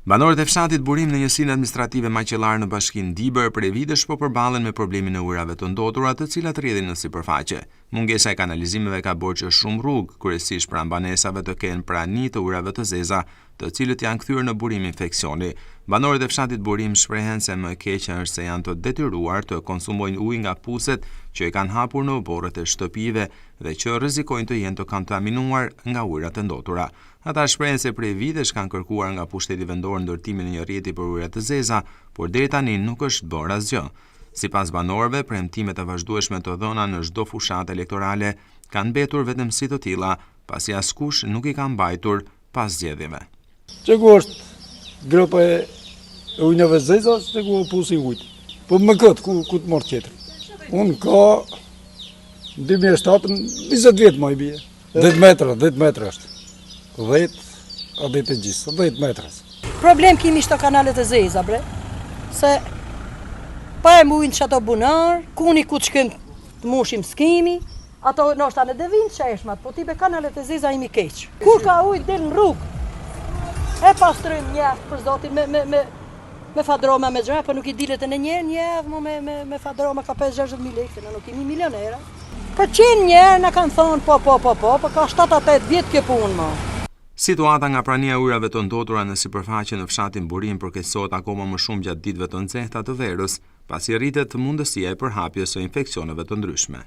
Banorët e fshatit Burim në njësinë administrative Maqellar në bashkinë Dibër prej vitesh po përballen me problemin e ujrave të ndotura të cilat rrjedhin në sipërfaqe. Mungesa e kanalizimeve ka bërë që shumë rrugë, kryesisht pranë banesave, të kenë prani të ujrave të zeza, të cilët janë kthyer në burim infeksioni. Banorët e fshatit Burim shprehen se më e keqja është se janë të detyruar të konsumojnë ujë nga puset që i kanë hapur në oborret e shtëpive dhe që rrezikojnë të jenë të kontaminuar nga ujrat e ndotura. Ata shprehen se prej vitesh kanë kërkuar nga pushteti vendor ndërtimin e një rrjeti për ujrat të zeza, por deri tani nuk është bërë asgjë. Sipas banorëve, premtimet e vazhdueshme të dhëna në çdo fushatë elektorale kanë mbetur vetëm si të tilla, pasi askush nuk i ka mbajtur pas zgjedhjeve. Çego është grupa e ujnave të zeza, çego pusi ujit. Po më këtë ku të mor tjetër. Unë ka 2007, 20 vjet më i bie. 10 metra është. 10 a 10 e gjisë, 10 metras. Problem kimi shto kanalet e zeza, bre. Se pa e mujnë që ato bunar, kuni ku të shkëm të mushim skimi, ato nështë anë dhe vinë që eshmat, po tipe kanalet e zeza imi keqë. Kur ka ujtë del në rrugë, e pastrojmë njeftë për zotin me fadroma me gjëra, po nuk i dilet e në njeftë me fadroma ka 5-60.000 lekë, në nuk imi milionera. Për 100 njerë në kanë thonë po ka 7-8 vjetë kjo punë më. Situata nga prania e ujrave të ndotura në sipërfaqe në fshatin Burim përkeqësohet akoma më shumë gjatë ditëve të nxehta të verës, pasi rritet mundësia e përhapjes së infeksioneve të ndryshme.